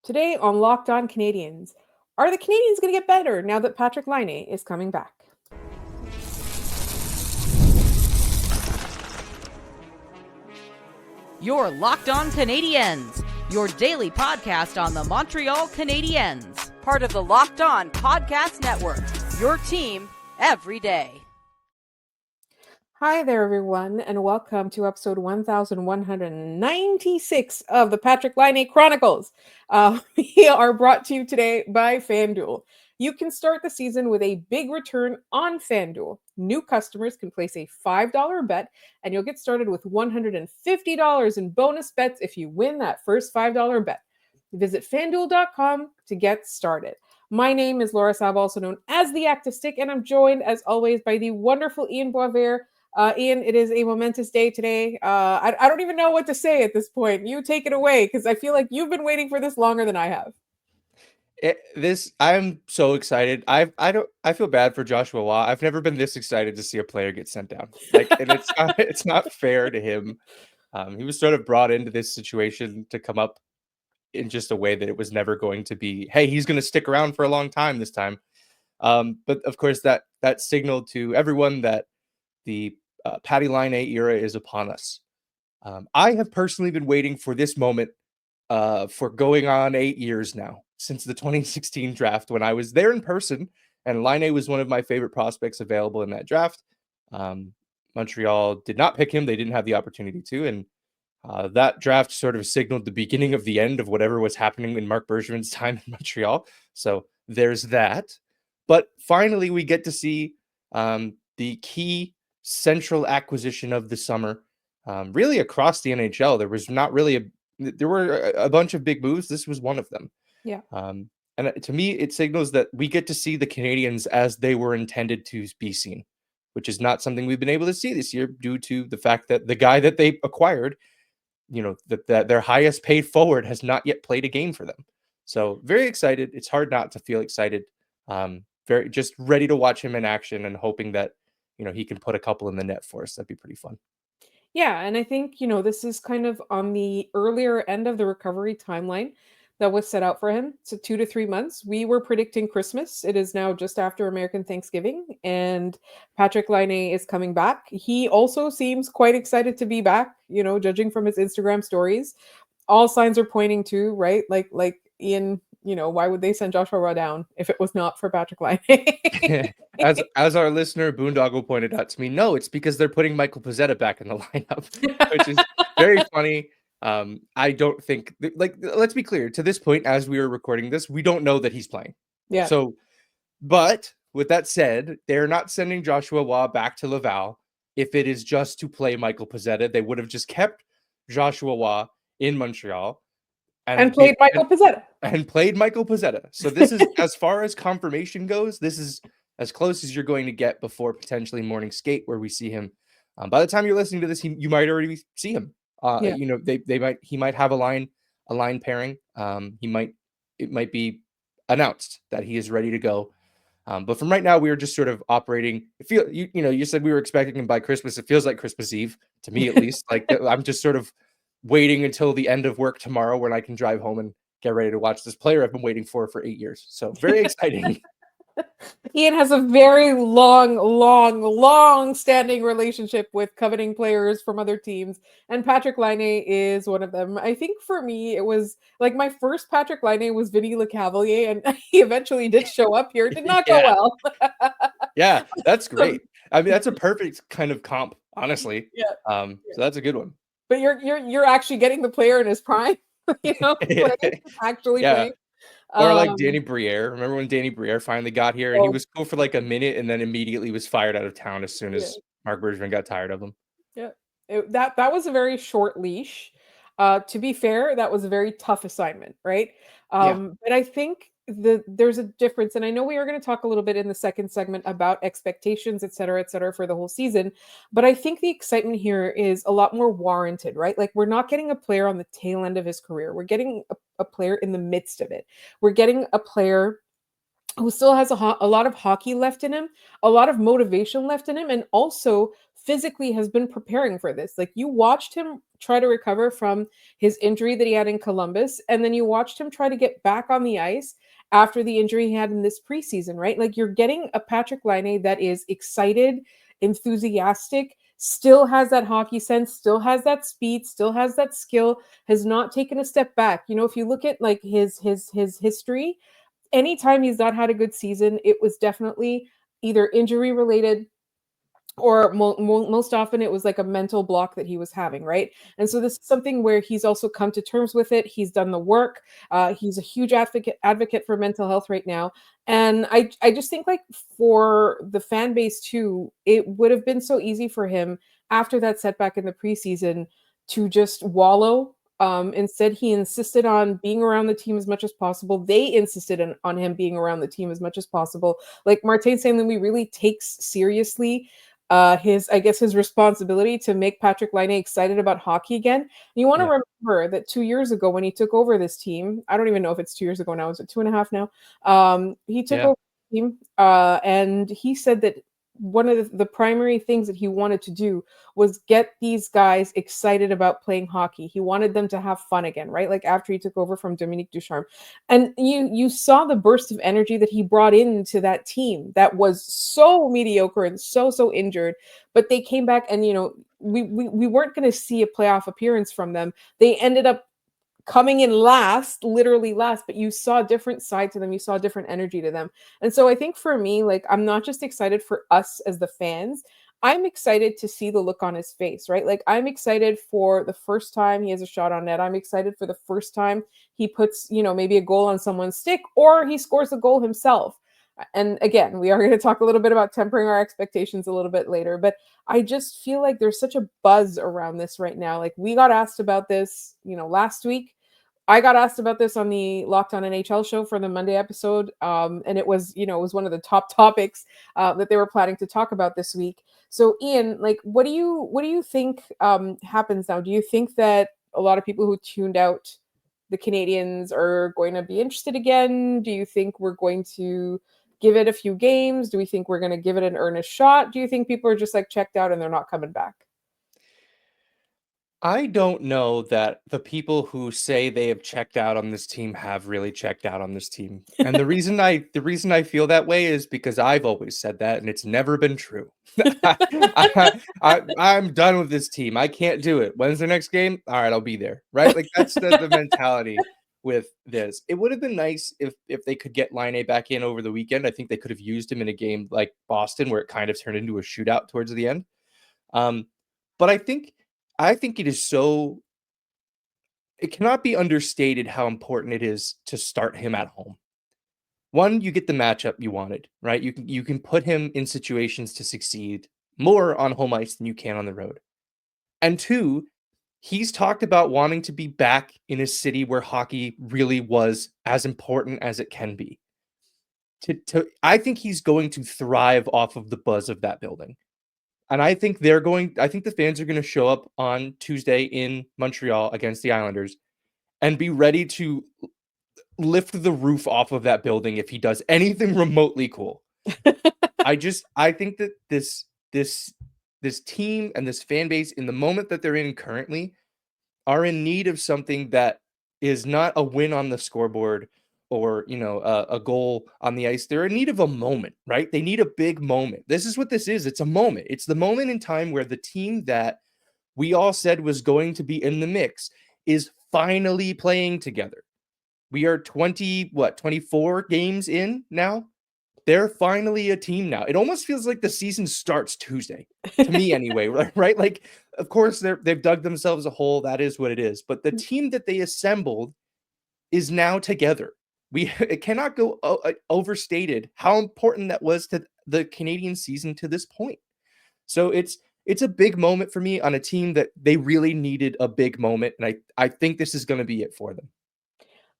Today on Locked On Canadiens, are the Canadiens going to get better now that Patrick Laine is coming back? You're Locked On Canadiens, your daily podcast on the Montreal Canadiens, part of the Locked On Podcast Network, your team every day. Hi there, everyone, and welcome to episode 1196 of the Patrick Laine Chronicles. We are brought to you today by FanDuel. You can start the season with a big return on FanDuel. New customers can place a $5 bet, and you'll get started with $150 in bonus bets if you win that first $5 bet. Visit FanDuel.com to get started. My name is Laura Sab, also known as the Active Stick, and I'm joined, as always, by the wonderful Ian Boisvert. Ian, it is a momentous day today. I don't even know what to say at this point. You take it away, because I feel like you've been waiting for this longer than I have. I'm so excited. I feel bad for Joshua Waugh. I've never been this excited to see a player get sent down. And it's not fair to him. He was sort of brought into this situation to come up in just a way that it was never going to be. Hey, he's going to stick around for a long time this time. But of course, that signaled to everyone that the Patty Laine era is upon us. I have personally been waiting for this moment for going on 8 years now, since the 2016 draft, when I was there in person, and Laine was one of my favorite prospects available in that draft. Montreal did not pick him. They didn't have the opportunity to, and that draft sort of signaled the beginning of the end of whatever was happening in Marc Bergevin's time in Montreal. So there's that. But finally, we get to see the key central acquisition of the summer, really across the NHL. There were a bunch of big moves. This was one of them. Yeah. And to me, it signals that we get to see the Canadiens as they were intended to be seen, which is not something we've been able to see this year due to the fact that the guy that they acquired, that their highest paid forward has not yet played a game for them. So very excited. It's hard not to feel excited. Very just ready to watch him in action and hoping that, he can put a couple in the net for us. That'd be pretty fun. Yeah, and I think, this is kind of on the earlier end of the recovery timeline that was set out for him. So 2 to 3 months. We were predicting Christmas. It is now just after American Thanksgiving, and Patrick Laine is coming back. He also seems quite excited to be back, judging from his Instagram stories. All signs are pointing to, right? Like Ian, why would they send Joshua Waugh down if it was not for Patrick Laine? As our listener Boondoggle pointed out to me, no, it's because they're putting Michael Pezzetta back in the lineup, which is very funny. I don't think, let's be clear, to this point, as we were recording this, we don't know that he's playing. Yeah. So, but with that said, they're not sending Joshua Waugh back to Laval if it is just to play Michael Pezzetta. They would have just kept Joshua Waugh in Montreal and played Michael Pezzetta. So this is, as far as confirmation goes, this is as close as you're going to get before potentially morning skate, where we see him. By the time you're listening to this, you might already see him. He might have a line pairing. It might be announced that he is ready to go. But from right now, we are just sort of operating. You said we were expecting him by Christmas. It feels like Christmas Eve to me, at least. Like I'm just sort of waiting until the end of work tomorrow when I can drive home and get ready to watch this player I've been waiting for 8 years. So very exciting. Ian has a very long standing relationship with coveting players from other teams, and Patrick Laine is one of them. I think for me, it was like my first Patrick Laine was Vinny Lecavalier, and he eventually did show up here. It did not go well. Yeah, that's great. I mean, that's a perfect kind of comp, honestly. Yeah. So that's a good one. But you're actually getting the player in his prime, actually playing. Or like Danny Briere. Remember when Danny Briere finally got here and he was cool for like a minute and then immediately was fired out of town as soon as Marc Bergevin got tired of him. Yeah, that was a very short leash. To be fair, that was a very tough assignment, right? But I think there's a difference, and I know we are going to talk a little bit in the second segment about expectations, et cetera, for the whole season. But I think the excitement here is a lot more warranted, right? Like we're not getting a player on the tail end of his career. We're getting a player in the midst of it. We're getting a player who still has a lot of hockey left in him, a lot of motivation left in him, and also physically has been preparing for this. Like, you watched him try to recover from his injury that he had in Columbus, and then you watched him try to get back on the ice after the injury he had in this preseason, right? Like, you're getting a Patrick Laine that is excited, enthusiastic, still has that hockey sense, still has that speed, still has that skill, has not taken a step back. You know, if you look at like his history, anytime he's not had a good season, it was definitely either injury related, or most often it was like a mental block that he was having, right? And so this is something where he's also come to terms with it. He's done the work. He's a huge advocate for mental health right now. And I just think, like, for the fan base too, it would have been so easy for him after that setback in the preseason to just wallow. Instead, he insisted on being around the team as much as possible. They insisted on him being around the team as much as possible. Like, Martin St. Louis really takes seriously his responsibility to make Patrick Laine excited about hockey again. And you want to remember that 2 years ago when he took over this team, I don't even know if it's 2 years ago now, is it 2.5 now? He took over the team, and he said that one of the primary things that he wanted to do was get these guys excited about playing hockey. He wanted them to have fun again, right? Like, after he took over from Dominique Ducharme. And you saw the burst of energy that he brought into that team that was so mediocre and so injured, but they came back, and we weren't going to see a playoff appearance from them. They ended up coming in last, literally last, but you saw a different side to them. You saw a different energy to them. And so I think for me, like, I'm not just excited for us as the fans. I'm excited to see the look on his face, right? Like, I'm excited for the first time he has a shot on net. I'm excited for the first time he puts, maybe a goal on someone's stick, or he scores a goal himself. And again, we are going to talk a little bit about tempering our expectations a little bit later, but I just feel like there's such a buzz around this right now. Like, we got asked about this, last week. I got asked about this on the Locked On NHL show for the Monday episode, and it was one of the top topics that they were planning to talk about this week. So, Ian, like, what do you think happens now? Do you think that a lot of people who tuned out the Canadiens are going to be interested again? Do you think we're going to give it a few games? Do we think we're going to give it an earnest shot? Do you think people are just like checked out and they're not coming back? I don't know that the people who say they have checked out on this team have really checked out on this team. And the reason I feel that way is because I've always said that, and it's never been true. I'm done with this team. I can't do it. When's the next game? All right, I'll be there. Right? Like, that's the mentality with this. It would have been nice if they could get Laine back in over the weekend. I think they could have used him in a game like Boston, where it kind of turned into a shootout towards the end. But I think it cannot be understated how important it is to start him at home. One, you get the matchup you wanted, right? You can put him in situations to succeed more on home ice than you can on the road. And two, he's talked about wanting to be back in a city where hockey really was as important as it can be. I think he's going to thrive off of the buzz of that building. And I think the fans are going to show up on Tuesday in Montreal against the Islanders and be ready to lift the roof off of that building if he does anything remotely cool. I think that this team and this fan base, in the moment that they're in currently, are in need of something that is not a win on the scoreboard or a goal on the ice. They're in need of a moment, right? They need a big moment. This is what this is. It's a moment. It's the moment in time where the team that we all said was going to be in the mix is finally playing together. We are 24 games in now. They're finally a team now. It almost feels like the season starts Tuesday, to me anyway, right? Like, of course, they've dug themselves a hole. That is what it is. But the team that they assembled is now together. It cannot go overstated how important that was to the Canadian season to this point. So it's a big moment for me on a team that they really needed a big moment, and I think this is going to be it for them.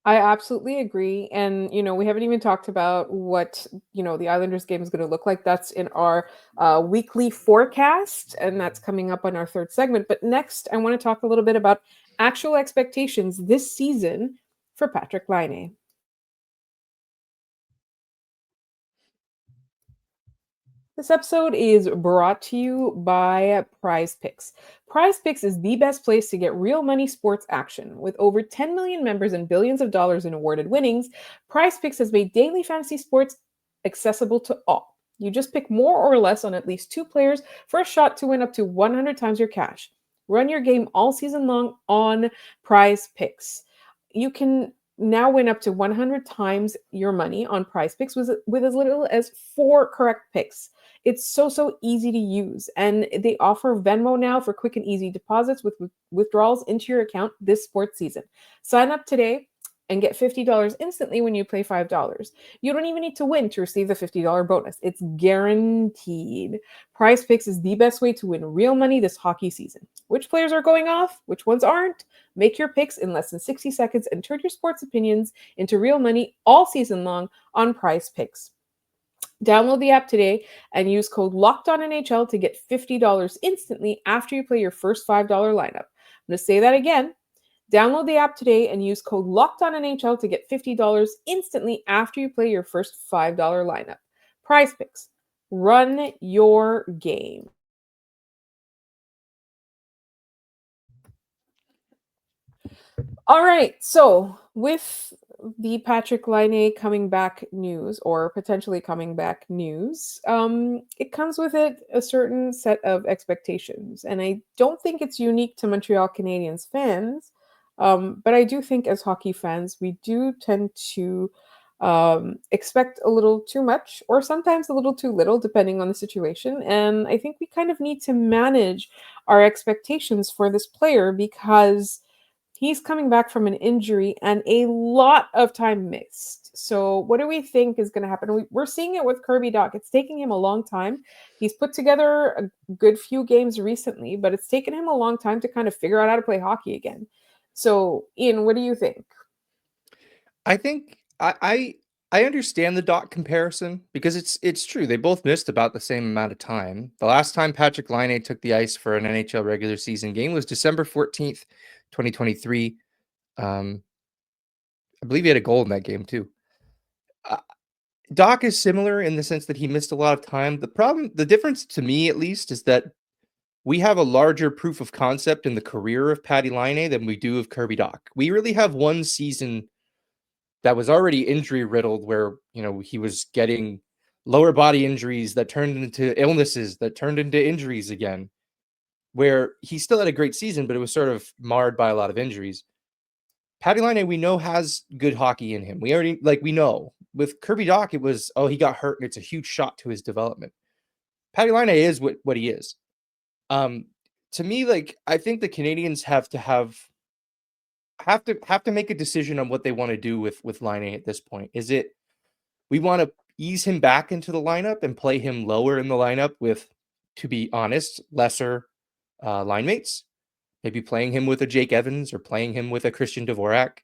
I absolutely agree. And, we haven't even talked about what, the Islanders game is going to look like. That's in our weekly forecast, and that's coming up on our third segment. But next, I want to talk a little bit about actual expectations this season for Patrick Laine. This episode is brought to you by PrizePicks. PrizePicks is the best place to get real money sports action. With over 10 million members and billions of dollars in awarded winnings, PrizePicks has made daily fantasy sports accessible to all. You just pick more or less on at least 2 players for a shot to win up to 100 times your cash. Run your game all season long on PrizePicks. You can now win up to 100 times your money on PrizePicks with as little as 4 correct picks. It's so easy to use, and they offer Venmo now for quick and easy deposits with withdrawals into your account this sports season. Sign up today and get $50 instantly when you play $5. You don't even need to win to receive the $50 bonus. It's guaranteed. PrizePicks is the best way to win real money this hockey season. Which players are going off? Which ones aren't? Make your picks in less than 60 seconds and turn your sports opinions into real money all season long on PrizePicks. Download the app today and use code LOCKEDONNHL to get $50 instantly after you play your first $5 lineup. I'm going to say that again. Download the app today and use code LOCKEDONNHL to get $50 instantly after you play your first $5 lineup. PrizePicks. Run your game. All right, so with the Patrick Laine coming back news, or potentially coming back news, it comes with it a certain set of expectations. And I don't think it's unique to Montreal Canadiens fans, but I do think as hockey fans, we do tend to expect a little too much, or sometimes a little too little, depending on the situation. And I think we kind of need to manage our expectations for this player because he's coming back from an injury and a lot of time missed. So what do we think is going to happen? We're seeing it with Kirby Dach. It's taking him a long time. He's put together a good few games recently, but it's taken him a long time to kind of figure out how to play hockey again. So, Ian, what do you think? I think I understand the Dach comparison because it's true. They both missed about the same amount of time. The last time Patrick Laine took the ice for an NHL regular season game was December 14th, 2023. I believe he had a goal in that game too. Dach is similar in the sense that he missed a lot of time. The difference to me at least, is that we have a larger proof of concept in the career of Patty Laine than we do of Kirby Dach. We really have one season that was already injury riddled, where he was getting lower body injuries that turned into illnesses that turned into injuries again, where he still had a great season, but it was sort of marred by a lot of injuries. Patty Laine, we know, has good hockey in him. We know. With Kirby Dach, it was, he got hurt and it's a huge shot to his development. Patty Laine is what he is. To me, I think the Canadiens have to make a decision on what they want to do with Laine at this point. Is it we want to ease him back into the lineup and play him lower in the lineup with, to be honest, lesser line mates? Maybe playing him with a Jake Evans or playing him with a Christian Dvorak?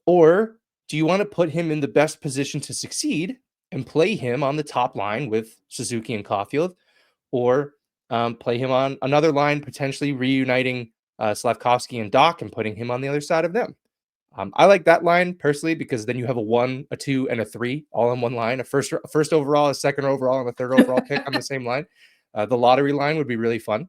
Or do you want to put him in the best position to succeed and play him on the top line with Suzuki and Caulfield? Or play him on another line, potentially reuniting Slavkovsky and Dach and putting him on the other side of them? I like that line personally because then you have a 1, a 2, and a 3 all in one line. A first overall, a second overall, and a third overall pick on the same line. The lottery line would be really fun.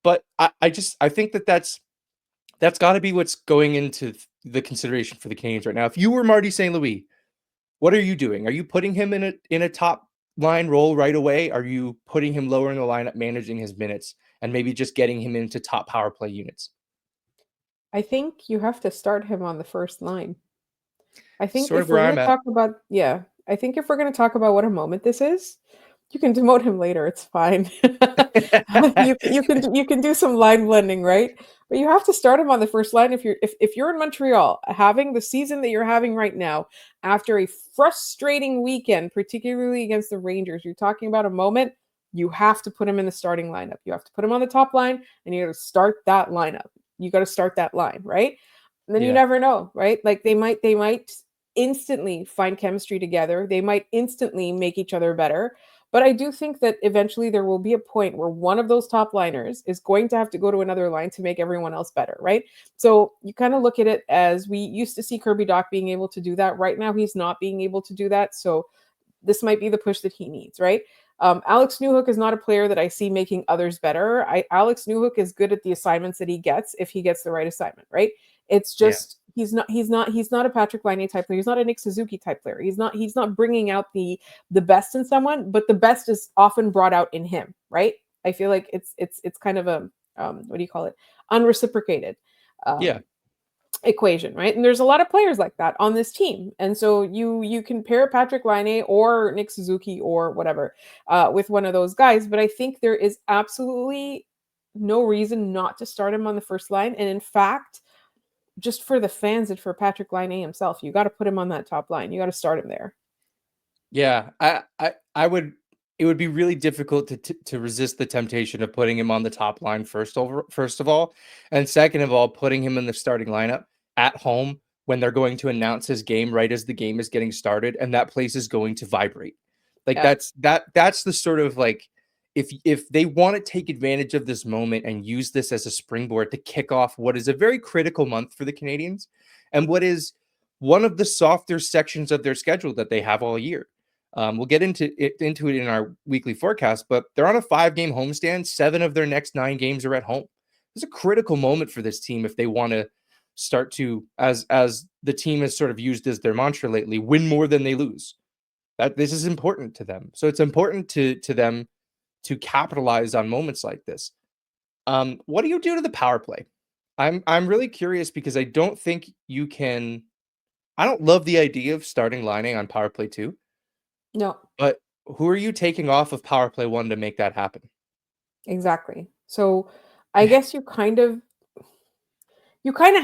But I think that's got to be what's going into the consideration for the Canadiens right now. If you were Marty St. Louis, what are you doing? Are you putting him in a top line role right away? Are you putting him lower in the lineup, managing his minutes, and maybe just getting him into top power play units? I think you have to start him on the first line. I think Sort if of we're where going I'm to at. talk about, I think if we're going to talk about what a moment this is, you can demote him later. It's fine. you can do some line blending, right? But you have to start him on the first line if you're in Montreal, having the season that you're having right now, after a frustrating weekend, particularly against the Rangers. You're talking about a moment. You have to put him in the starting lineup. You have to put him on the top line, and you got to start that lineup. You got to start that line, right? And then you never know, right? Like they might instantly find chemistry together. They might instantly make each other better. But I do think that eventually there will be a point where one of those top liners is going to have to go to another line to make everyone else better, right? So you kind of look at it as we used to see Kirby Dach being able to do that. Right now, he's not being able to do that. So this might be the push that he needs, right? Alex Newhook is not a player that I see making others better. Alex Newhook is good at the assignments that he gets if he gets the right assignment, right? It's just he's not a Patrick Laine type player. He's not a Nick Suzuki type player. He's not bringing out the best in someone, but the best is often brought out in him, right? I feel like it's kind of a what do you call it? Unreciprocated equation, right? And there's a lot of players like that on this team. And so you can pair Patrick Laine or Nick Suzuki or whatever with one of those guys. But I think there is absolutely no reason not to start him on the first line. And in fact, just for the fans and for Patrick Laine himself, you got to put him on that top line. You got to start him there. Yeah, I would. It would be really difficult to resist the temptation of putting him on the top line first of all, and second of all, putting him in the starting lineup at home when they're going to announce his game right as the game is getting started, and that place is going to vibrate. Like that's the sort of like if they want to take advantage of this moment and use this as a springboard to kick off what is a very critical month for the Canadiens and what is one of the softer sections of their schedule that they have all year. We'll get into it in our weekly forecast, but they're on a 5-game homestand. 7 of their next 9 games are at home. It's a critical moment for this team if they want to start to, as the team has sort of used as their mantra lately, win more than they lose. That this is important to them. So it's important to them to capitalize on moments like this. What do you do to the power play? I'm really curious because I don't think you can. I don't love the idea of starting Laine on power play 2. No. But who are you taking off of power play 1 to make that happen? Exactly. So I guess you kind of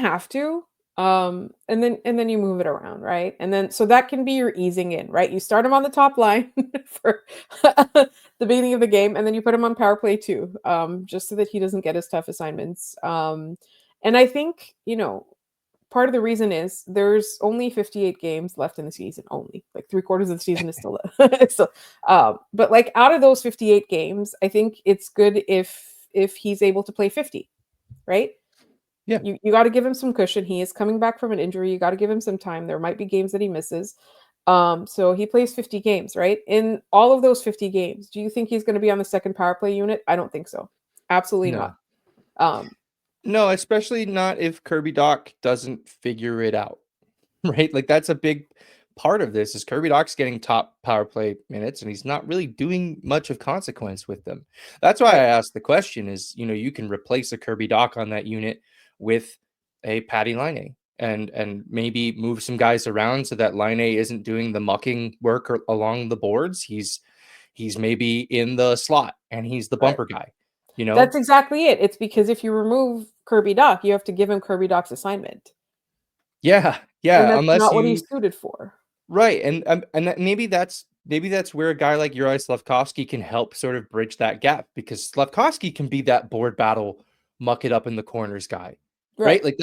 have to. And then you move it around, right? And then so that can be your easing in, right? You start him on the top line for the beginning of the game, and then you put him on power play 2, just so that he doesn't get his tough assignments. And I think, part of the reason is there's only 58 games left in the season, only like 3/4 of the season is still so but like out of those 58 games, I think it's good if he's able to play 50, right? Yeah. You got to give him some cushion. He is coming back from an injury. You got to give him some time. There might be games that he misses. So he plays 50 games, right? In all of those 50 games, do you think he's going to be on the second power play unit? I don't think so. Absolutely not. No, especially not if Kirby Dach doesn't figure it out, right? Like that's a big part of this is Kirby Dach's getting top power play minutes and he's not really doing much of consequence with them. That's why I asked the question is, you can replace a Kirby Dach on that unit with a Patty Laine and maybe move some guys around so that Laine isn't doing the mucking work along the boards. He's maybe in the slot and he's the bumper guy. That's exactly it. It's because if you remove Kirby Dach, you have to give him Kirby Dach's assignment. Yeah. And that's Unless not what he's suited for. Right. And maybe that's where a guy like Uri Slafkovsky can help sort of bridge that gap because Slafkovsky can be that board battle, muck it up in the corners guy. Right? Like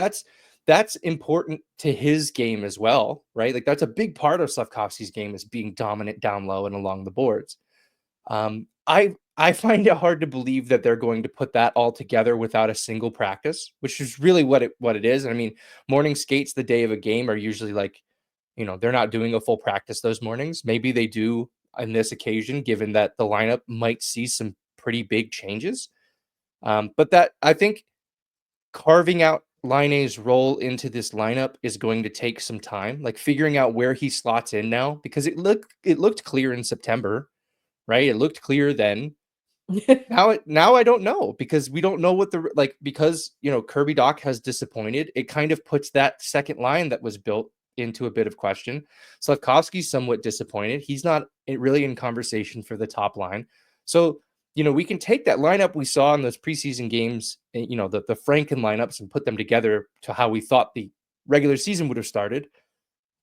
that's important to his game as well, right? Like that's a big part of Slafkovsky's game is being dominant down low and along the boards. I find it hard to believe that they're going to put that all together without a single practice, which is really what it is. I mean, morning skates the day of a game are usually like, they're not doing a full practice those mornings. Maybe they do on this occasion, given that the lineup might see some pretty big changes. But that I think carving out Laine's role into this lineup is going to take some time, like figuring out where he slots in now, because it looked clear in September, right? It looked clear then. Now I don't know because we don't know what because Kirby Dach has disappointed. It kind of puts that second line that was built into a bit of question. Slafkovsky's somewhat disappointed. He's not really in conversation for the top line. So, we can take that lineup we saw in those preseason games, the Franken lineups and put them together to how we thought the regular season would have started.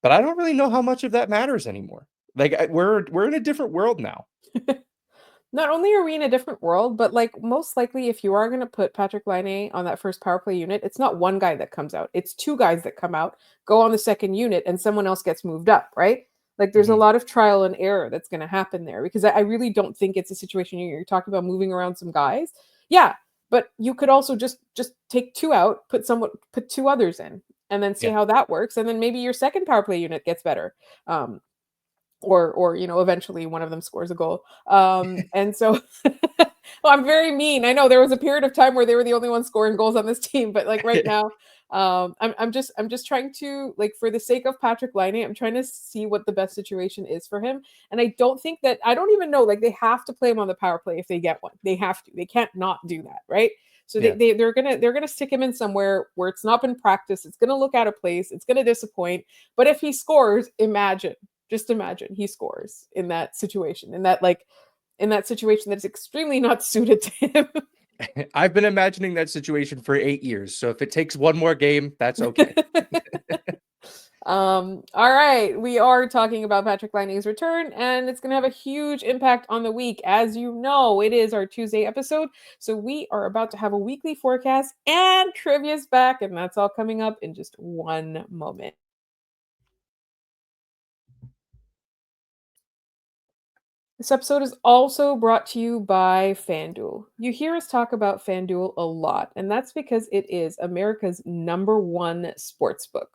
But I don't really know how much of that matters anymore. Like we're in a different world now. Not only are we in a different world, but like most likely if you are going to put Patrick Laine on that first power play unit, it's not one guy that comes out. It's 2 guys that come out, go on the second unit, and someone else gets moved up, right? Like there's a lot of trial and error that's going to happen there because I really don't think it's a situation you're talking about moving around some guys. Yeah, but you could also just take 2 out, put 2 others in, and then see how that works. And then maybe your second power play unit gets better. or eventually one of them scores a goal. And so well, I'm very mean. I know there was a period of time where they were the only ones scoring goals on this team, but like right now, I'm just trying to, like, for the sake of Patrick Laine, I'm trying to see what the best situation is for him. And I don't think that, I don't even know, like, they have to play him on the power play if they get one. They have to. They can't not do that, right? So Yeah. they're gonna stick him in somewhere where it's not been practiced. It's gonna look out of place. It's gonna disappoint. But if he scores, just imagine he scores in that situation, in that situation that's extremely not suited to him. I've been imagining that situation for 8 years. So if it takes one more game, that's okay. All right, we are talking about Patrick Laine's return, and it's going to have a huge impact on the week. As you know, it is our Tuesday episode, so we are about to have a weekly forecast, and trivia's back, and that's all coming up in just one moment. This episode is also brought to you by FanDuel. You hear us talk about FanDuel a lot, and that's because it is America's #1 sportsbook.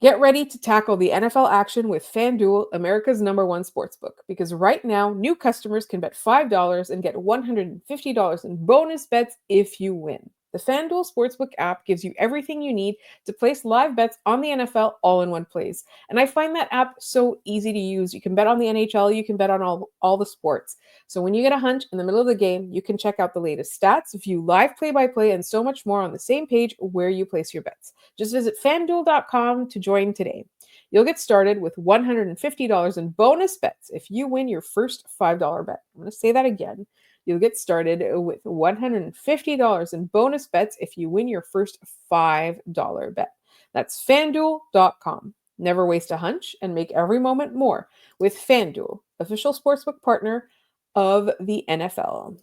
Get ready to tackle the NFL action with FanDuel, America's #1 sportsbook, because right now, new customers can bet $5 and get $150 in bonus bets if you win. The FanDuel Sportsbook app gives you everything you need to place live bets on the NFL all in one place. And I find that app so easy to use. You can bet on the NHL, you can bet on all the sports. So when you get a hunch in the middle of the game, you can check out the latest stats, view live play-by-play, and so much more on the same page where you place your bets. Just visit fanduel.com to join today. You'll get started with $150 in bonus bets if you win your first $5 bet. I'm going to say that again. You'll get started with $150 in bonus bets if you win your first $5 bet. That's fanduel.com. Never waste a hunch and make every moment more with FanDuel, official sportsbook partner of the NFL.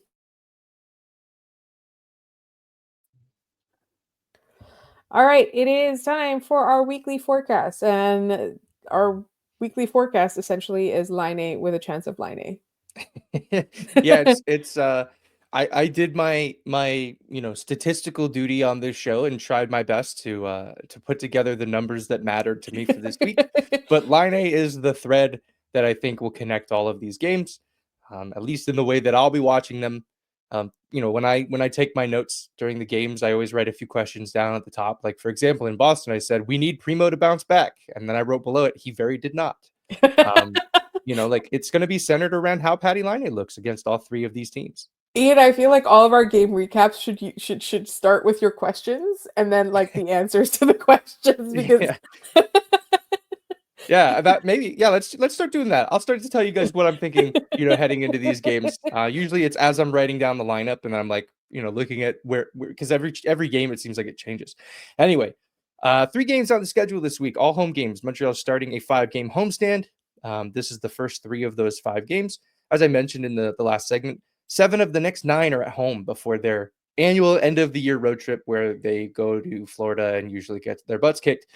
All right, it is time for our weekly forecast. And our weekly forecast essentially is Laine with a chance of Laine. Yeah, I did my statistical duty on this show and tried my best to put together the numbers that mattered to me for this week. But Laine is the thread that I think will connect all of these games, at least in the way that I'll be watching them. When I take my notes during the games, I always write a few questions down at the top. Like, for example, in Boston, I said, "We need Primo to bounce back." And then I wrote below it, "He very did not." Um, it's going to be centered around how Patty Laine looks against all three of these teams. Ian, I feel like all of our game recaps should start with your questions and then like the answers to the questions, because let's start doing that. I'll start to tell you guys what I'm thinking, heading into these games. Usually it's as I'm writing down the lineup and I'm like, looking at where because every game it seems like it changes. Anyway, 3 games on the schedule this week, all home games. Montreal's starting a 5-game homestand. This is the first 3 of those 5 games. As I mentioned in the last segment, 7 of the next 9 are at home before their annual end of the year road trip where they go to Florida and usually get their butts kicked.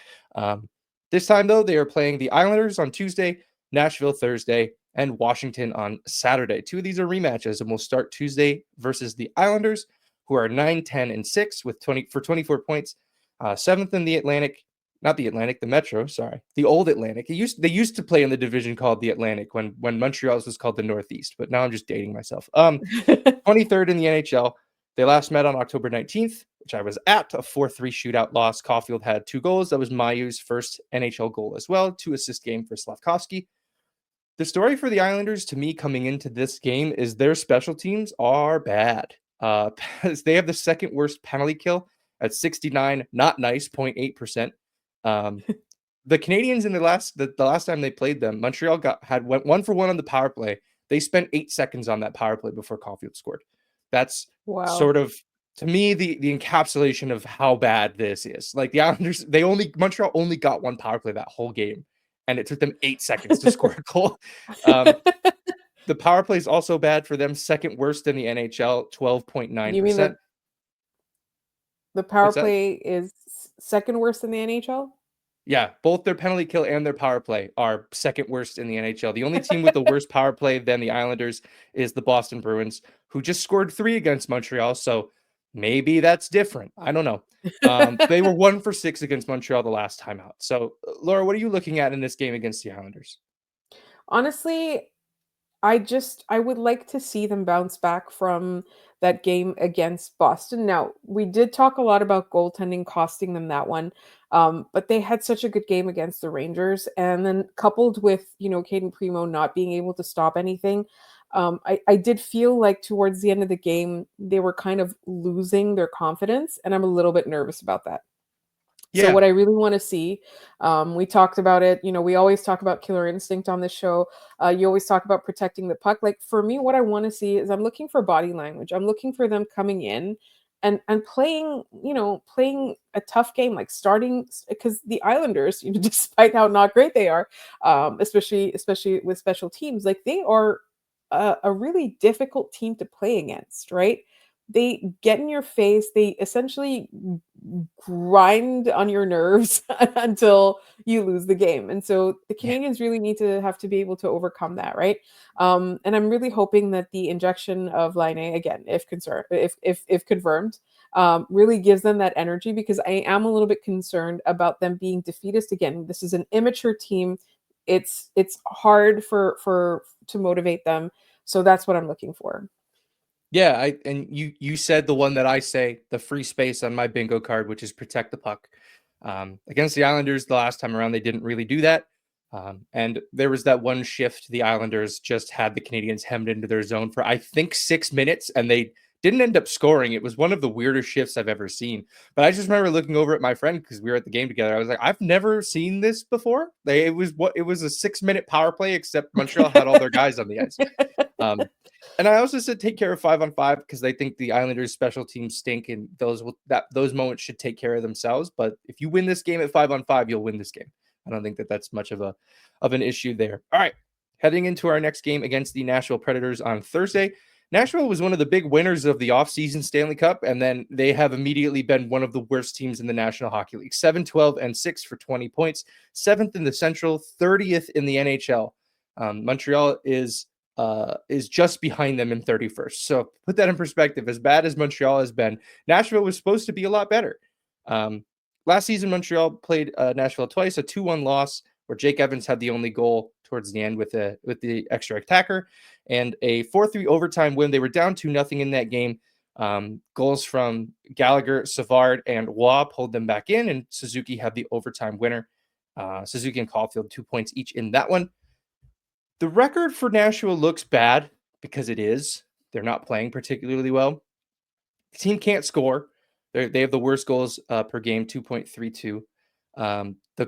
This time, though, they are playing the Islanders on Tuesday, Nashville Thursday, and Washington on Saturday. 2 of these are rematches, and we'll start Tuesday versus the Islanders, who are 9, 10, and 6 with 24 points, 7th in the Atlantic. Not the Atlantic, the Metro, sorry. The old Atlantic. They used to play in the division called the Atlantic when Montreal's was called the Northeast, but now I'm just dating myself. 23rd in the NHL. They last met on October 19th, which I was at, a 4-3 shootout loss. Caulfield had 2 goals. That was Mayu's first NHL goal as well. 2-assist game for Slavkovsky. The story for the Islanders, to me, coming into this game is their special teams are bad. They have the second worst penalty kill at 69, not nice, 0.8%. The Canadiens in the last time they played them, Montreal went 1 for 1 on the power play. They spent 8 seconds on that power play before Caulfield scored. That's sort of, to me, the encapsulation of how bad this is. Like, the Islanders, Montreal only got 1 power play that whole game, and it took them 8 seconds to score a goal. The power play is also bad for them, second worst in the NHL, 12.9%. You mean the power play is second worst in the NHL? Yeah, both their penalty kill and their power play are second worst in the NHL. The only team with the worst power play than the Islanders is the Boston Bruins, who just scored 3 against Montreal. So maybe that's different. I don't know. They were 1 for 6 against Montreal the last time out. So, Laura, what are you looking at in this game against the Islanders? Honestly, I would like to see them bounce back from that game against Boston. Now, we did talk a lot about goaltending costing them that one, but they had such a good game against the Rangers, and then coupled with Caden Primo not being able to stop anything, I did feel like towards the end of the game they were kind of losing their confidence, and I'm a little bit nervous about that. So Yeah. what I really want to see, we talked about it. We always talk about killer instinct on this show. You always talk about protecting the puck. Like for me, what I want to see is I'm looking for body language. I'm looking for them coming in and playing, playing a tough game, like starting because the Islanders, despite how not great they are, especially with special teams, like they are a really difficult team to play against, right? They get in your face. They essentially grind on your nerves until you lose the game. And so the Yeah. Canadians really need to have to be able to overcome that, right? And I'm really hoping that the injection of Laine, again, if confirmed, really gives them that energy, because I am a little bit concerned about them being defeatist again. This is an immature team. It's hard to motivate them. So that's what I'm looking for. Yeah, and you said the one that I say, the free space on my bingo card, which is protect the puck. Against the Islanders the last time around, they didn't really do that. And there was that one shift the Islanders just had the Canadians hemmed into their zone for, I think, 6 minutes, and they didn't end up scoring. It was one of the weirdest shifts I've ever seen. But I just remember looking over at my friend because we were at the game together. I was like, I've never seen this before. It was a 6-minute power play, except Montreal had all their guys on the ice. And I also said take care of 5-on-5 because they think the Islanders' special teams stink, and those moments should take care of themselves. But if you win this game at 5-on-5, you'll win this game. I don't think that's much of an issue there. All right, heading into our next game against the Nashville Predators on Thursday. Nashville was one of the big winners of the offseason Stanley Cup, and then they have immediately been one of the worst teams in the National Hockey League. 7-12-6 for 20 points, 7th in the Central, 30th in the NHL. Montreal is just behind them in 31st. So put that in perspective. As bad as Montreal has been, Nashville was supposed to be a lot better. Last season, Montreal played Nashville twice, a 2-1 loss where Jake Evans had the only goal towards the end with the extra attacker, and a 4-3 overtime win. They were down 2-0 in that game. Goals from Gallagher, Savard, and Waugh pulled them back in, and Suzuki had the overtime winner. Suzuki and Caulfield 2 points each in that one. The record for Nashville looks bad because it is. They're not playing particularly well. The team can't score. They have the worst goals per game, 2.32. The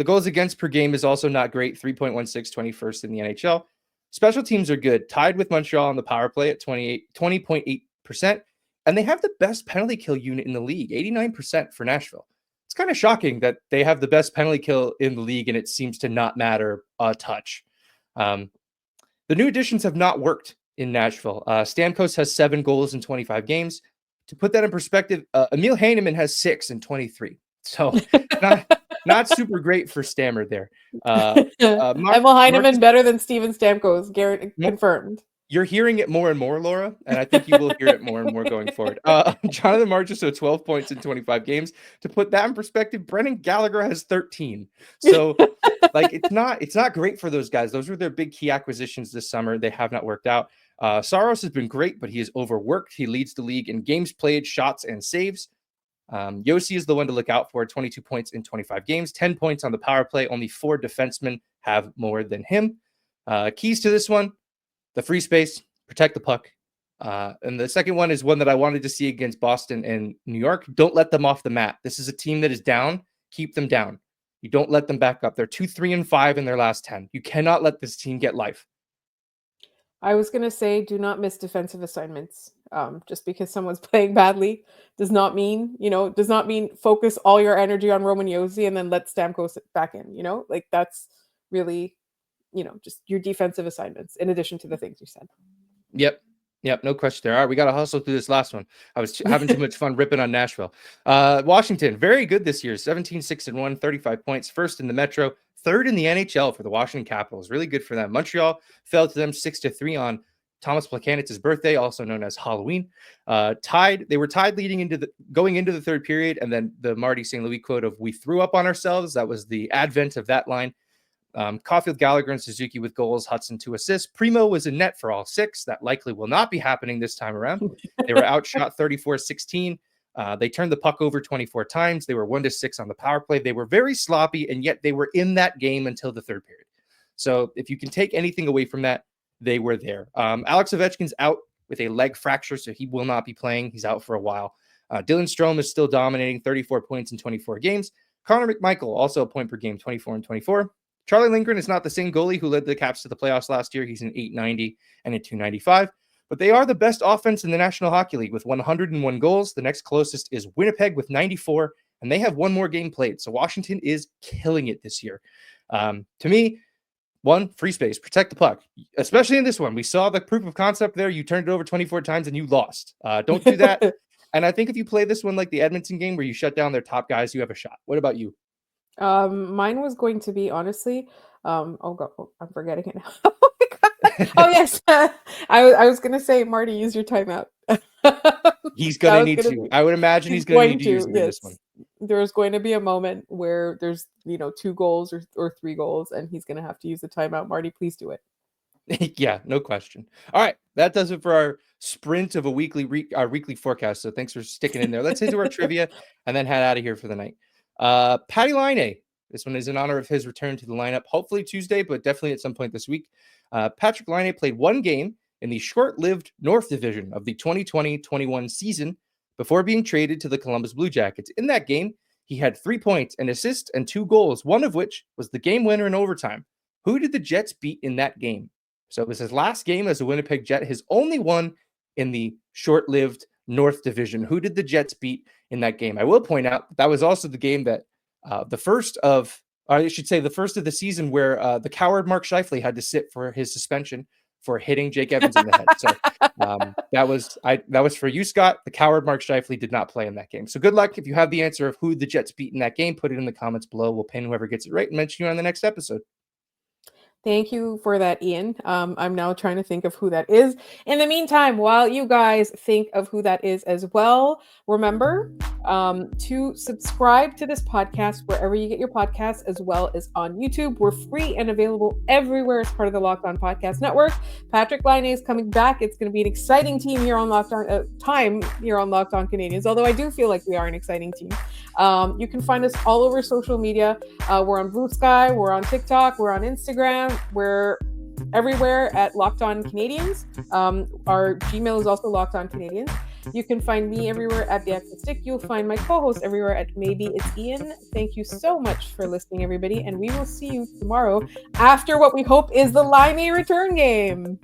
goals against per game is also not great, 3.16, 21st in the NHL. Special teams are good, tied with Montreal on the power play at 20.8%. And they have the best penalty kill unit in the league, 89% for Nashville. It's kind of shocking that they have the best penalty kill in the league and it seems to not matter a touch. The new additions have not worked in Nashville. Stamkos has 7 goals in 25 games. To put that in perspective, Emil Heineman has 6 in 23. So not super great for Stammer there. Emil Heineman better than Steven Stamkos, confirmed. You're hearing it more and more, Laura, and I think you will hear it more and more going forward. Jonathan Marchessault, 12 points in 25 games. To put that in perspective, Brendan Gallagher has 13. So, it's not great for those guys. Those were their big key acquisitions this summer. They have not worked out. Saros has been great, but he is overworked. He leads the league in games played, shots, and saves. Yossi is the one to look out for, 22 points in 25 games, 10 points on the power play. Only 4 defensemen have more than him. Keys to this one: the free space, protect the puck. And the second one is one that I wanted to see against Boston and New York. Don't let them off the mat. This is a team that is down. Keep them down. You don't let them back up. They're 2-3-5 in their last 10. You cannot let this team get life. I was going to say, do not miss defensive assignments. Just because someone's playing badly does not mean focus all your energy on Roman Josi and then let Stamkos back in, that's really, just your defensive assignments in addition to the things you said. Yep, no question there. All right, we got to hustle through this last one. I was having too much fun ripping on Nashville. Washington, very good this year, 17-6-1, 35 points, first in the Metro, third in the NHL for the Washington Capitals. Really good for them. Montreal fell to them 6-3 on Thomas Plekanitz's birthday, also known as Halloween. They were tied going into the third period, and then the Marty St. Louis quote of "We threw up on ourselves." That was the advent of that line. Caulfield, Gallagher, and Suzuki with goals, Hudson 2 assists. Primo was in net for all 6. That likely will not be happening this time around. They were outshot 34-16. They turned the puck over 24 times. They were 1-6 on the power play. They were very sloppy, and yet they were in that game until the third period. So if you can take anything away from that, they were there. Alex Ovechkin's out with a leg fracture, so he will not be playing. He's out for a while. Dylan Strome is still dominating, 34 points in 24 games. Connor McMichael, also a point per game, 24 and 24. Charlie Lindgren is not the same goalie who led the Caps to the playoffs last year. He's an .890 and a .295. But they are the best offense in the National Hockey League with 101 goals. The next closest is Winnipeg with 94, and they have one more game played. So Washington is killing it this year. To me, one, free space, protect the puck, especially in this one. We saw the proof of concept there. You turned it over 24 times and you lost. Don't do that. And I think if you play this one like the Edmonton game where you shut down their top guys, you have a shot. What about you? Mine was going to be, honestly, I'm forgetting it now. Oh my God. Oh yes. I was gonna say, Marty, use your timeout. He's gonna need to. I would imagine he's gonna need to use this one. There's going to be a moment where there's 2 goals or 3 goals, and he's gonna have to use the timeout. Marty, please do it. Yeah, no question. All right, that does it for our sprint of a weekly forecast. So thanks for sticking in there. Let's head to our trivia and then head out of here for the night. Patty Laine. This one is in honor of his return to the lineup, hopefully Tuesday, but definitely at some point this week. Patrick Laine played one game in the short-lived North Division of the 2020-21 season before being traded to the Columbus Blue Jackets. In that game, he had 3 points, an assist, and 2 goals, one of which was the game winner in overtime. Who did the Jets beat in that game? So it was his last game as a Winnipeg Jet, his only one in the short-lived North Division. Who did the Jets beat in that game? I will point out that was also the game that the first of the season where the coward Mark Scheifele had to sit for his suspension for hitting Jake Evans in the head. So that was for you, Scott. The coward Mark Scheifele did not play in that game. So good luck. If you have the answer of who the Jets beat in that game, put it in the comments below. We'll pin whoever gets it right and mention you on the next episode. Thank you for that, Ian. I'm now trying to think of who that is. In the meantime, while you guys think of who that is as well, remember to subscribe to this podcast wherever you get your podcasts, as well as on YouTube. We're free and available everywhere as part of the Locked On Podcast Network. Patrick Laine is coming back. It's going to be an exciting team here on Locked On Canadiens, although I do feel like we are an exciting team. You can find us all over social media. We're on Blue Sky, we're on TikTok, we're on Instagram, we're everywhere at Locked On Canadiens. Our Gmail is also Locked On Canadiens. You can find me everywhere at The Exit Stick. You'll find my co-host everywhere at Maybe It's Ian. Thank you so much for listening, everybody, and we will see you tomorrow after what we hope is the Laine return game.